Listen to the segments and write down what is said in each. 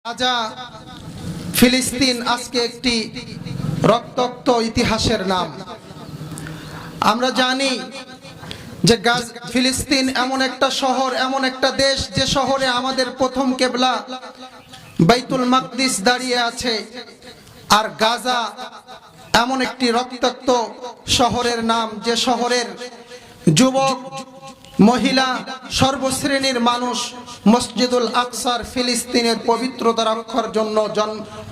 গাজা ফিলিস্তিন আজকে একটি রক্তাক্ত ইতিহাসের নাম। আমরা জানি যে ফিলিস্তিন এমন একটা শহর, এমন একটা দেশ যে শহরে আমাদের প্রথম কেবলা বাইতুল মাকদিস দাঁড়িয়ে আছে। আর গাজা এমন একটি রক্তাক্ত শহরের নাম যে শহরের যুবক, মহিলা, সর্বশ্রেণীর মানুষ মসজিদুল আকসার ফিলিস্তিনের পবিত্রতা রক্ষার জন্য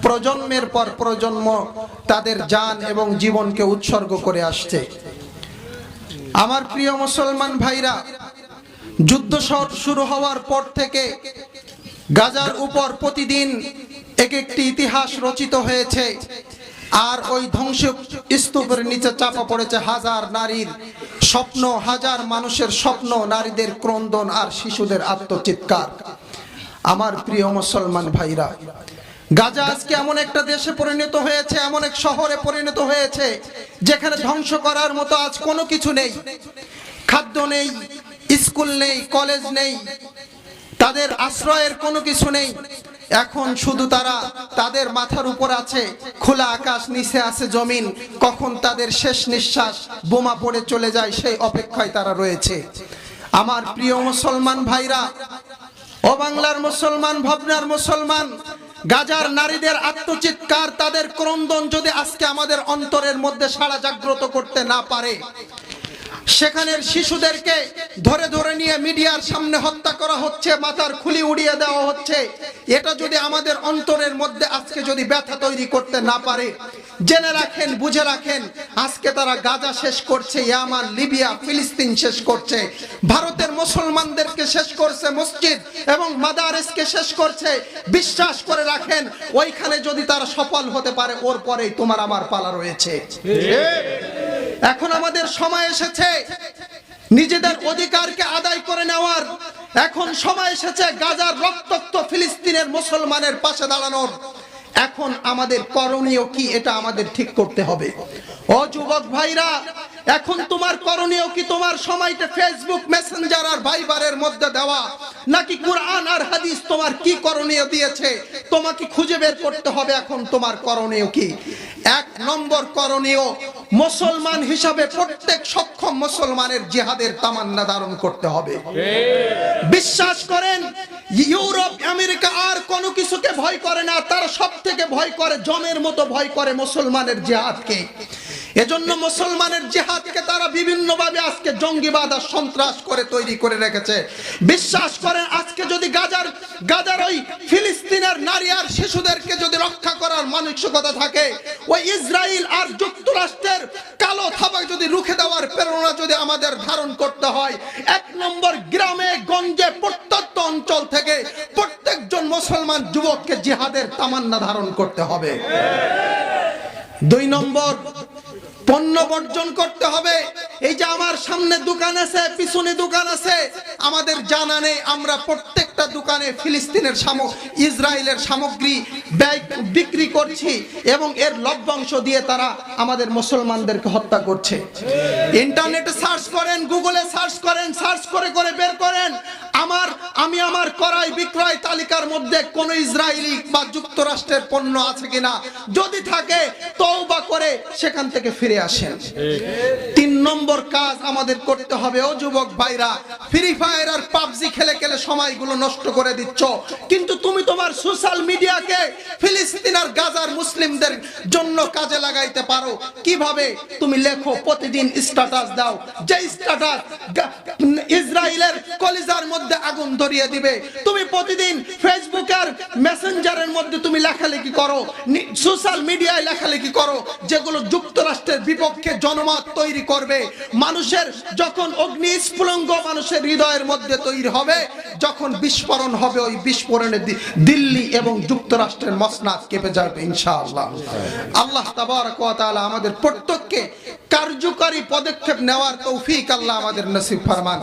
প্রজন্মের পর প্রজন্ম তাদের জান এবং জীবনকে উৎসর্গ করে আসছে। আমার প্রিয় মুসলমান ভাইরা, যুদ্ধ শুরু হওয়ার পর থেকে গাজার উপর প্রতিদিন এক একটি ইতিহাস রচিত হয়েছে। আর ওই ধ্বংস স্তূপের নিচে চাপা পড়েছে হাজার নারীর স্বপ্ন, হাজার মানুষের স্বপ্ন, নারীদের ক্রন্দন আর শিশুদের আত্মচিৎকার। আমার প্রিয় মুসলমান ভাইরা, গাজা আজকে এমন একটা দেশে পরিণত হয়েছে, এমন এক শহরে পরিণত হয়েছে যেখানে ধ্বংস করার মতো আজ কোনো কিছু নেই। খাদ্য নেই, স্কুল নেই, কলেজ নেই, তাদের আশ্রয়ের কোনো কিছু নেই। এখন শুধু তাদের মাথার উপর আছে খোলা আকাশ, নিচে আছে জমিন। কখন তাদের শেষ নিঃশ্বাস বোমা পড়ে চলে যায় সেই অপেক্ষায় তারা রয়েছে। আমার প্রিয় মুসলমান ভাইরা, ও বাংলার মুসলমান, ভাবনার মুসলমান, গাজার নারীদের আত্মচিৎকার, তাদের ক্রন্দন যদি আজকে আমাদের অন্তরের মধ্যে সাড়া জাগ্রত করতে না পারে, সেখানের শিশুদেরকে ধরে ধরে নিয়ে মিডিয়ার সামনে হত্যা করা হচ্ছে, মাথার খুলি উড়িয়ে দেওয়া হচ্ছে, এটা যদি আমাদের অন্তরের মধ্যে আজকে যদি ব্যথা তৈরি করতে না পারে, জেনে রাখেন, বুঝে রাখেন, আজকে তারা গাজা শেষ করছে, ইয়ামান, লিবিয়া, ফিলিস্তিন শেষ করছে, ভারতের মুসলমানদেরকে শেষ করছে, মসজিদ এবং মাদারিসকে শেষ করছে। বিশ্বাস করে রাখেন, ওইখানে যদি তারা সফল হতে পারে, ওর পরেই তোমার আমার পালা রয়েছে। এখন আমাদের সময় এসেছে নিজেদের অধিকারকে আদায় করে নেওয়ার। এখন সময় এসেছে গাজার রক্তাক্ত ফিলিস্তিনের মুসলমানের পাশে দাঁড়ানোর। এখন আমাদের করণীয় কি, এটা আমাদের ঠিক করতে হবে। ও যুবক ভাইরা, এখন তোমার করণীয় কি? তোমার সময়টা ফেসবুক, মেসেঞ্জার আর ভাইবারের মধ্যে দেওয়া, নাকি কোরআন আর হাদিস তোমার কি করণীয় দিয়েছে তোমাকে খুঁজে বের করতে হবে। এখন তোমার করণীয় কি? এক নম্বর করণীয়, মুসলমান হিসাবে প্রত্যেক সক্ষম মুসলমানের জিহাদের তামান্না ধারণ করতে হবে। বিশ্বাস করেন, ইউরোপ, আমেরিকা আর কোনো কিছুকে ভয় করে না, তারা সব থেকে ভয় করে, জমের মতো ভয় করে মুসলমানের জিহাদকে। এজন্য মুসলমানের জিহাদকে তারা বিভিন্নভাবে আজকে জঙ্গিবাদ আর সন্ত্রাস করে তৈরি করে রেখেছে। বিশ্বাস করেন, আজকে যদি গাজার ওই ফিলিস্তিনের নারী আর শিশুদেরকে যদি রক্ষা করার মানসিকতা থাকে, ওই ইসরায়েল আর যুক্তরাষ্ট্রের কালো থাবা যদি রুখে দেওয়ার প্রেরণা যদি আমাদের ধারণ করতে হয়, এক নম্বর গ্রামে গঞ্জে প্রত্যন্ত অঞ্চল থেকে প্রত্যেকজন মুসলমান যুবককে জিহাদের তামান্না ধারণ করতে হবে। দুই নম্বর, পণ্য বর্জন করতে হবে। এই যে আমার সামনে দোকান আছে, পিছনে দোকান আছে, আমাদের জানা নেই আমরা প্রত্যেকটা দোকানে ফিলিস্তিনের ইসরায়েলের সামগ্রী বিক্রি করছি এবং এর লভ্যাংশ দিয়ে তারা আমাদের মুসলমানদেরকে হত্যা করছে। ইন্টারনেটে সার্চ করেন, গুগলে সার্চ করেন, সার্চ করে করে বের করেন আমি আমার ক্রয় বিক্রয় তালিকার মধ্যে কোন ইসরায়েলি বা যুক্তরাষ্ট্রের পণ্য আছে কিনা। যদি থাকে তওবা করে সেখান থেকে ফিরে আসেন। তিন নম্বর কাজ আমাদের করতে হবে, ও যুবক ভাইরা, ফ্রি ফায়ার আর পাবজি খেলে খেলে সময়গুলো নষ্ট করে দিচ্ছ, কিন্তু তুমি তোমার সোশ্যাল মিডিয়াকে ফিলিস্তিন আর গাজার মুসলিমদের জন্য কাজে লাগাইতে পারো। কিভাবে? তুমি লেখো, প্রতিদিন স্ট্যাটাস দাও, যে স্ট্যাটাস ইসরায়েলের কলিজার মধ্যে আগুন ধরিয়ে দিবে। তুমি প্রতিদিন ফেসবুক আর মেসেঞ্জারের মধ্যে তুমি লেখালেখি করো, সোশ্যাল মিডিয়ায় লেখালেখি করো, যেগুলো যুক্তরাষ্ট্রের বিপক্ষে জনমত তৈরি করবে। মানুষের যখন অগ্নিস্ফুলিঙ্গ মানুষের হৃদয়ের মধ্যে তৈরি হবে, যখন বিস্ফোরণ হবে, ওই বিস্ফোরণে দিল্লি এবং যুক্তরাষ্ট্রের মসনদ কেঁপে যাবে ইনশাআল্লাহ। আল্লাহ তাবারক ওয়া তাআলা আমাদের প্রত্যেককে কার্যকরী পদক্ষেপ নেওয়ার তৌফিক আল্লাহ আমাদের নসিব ফরমান।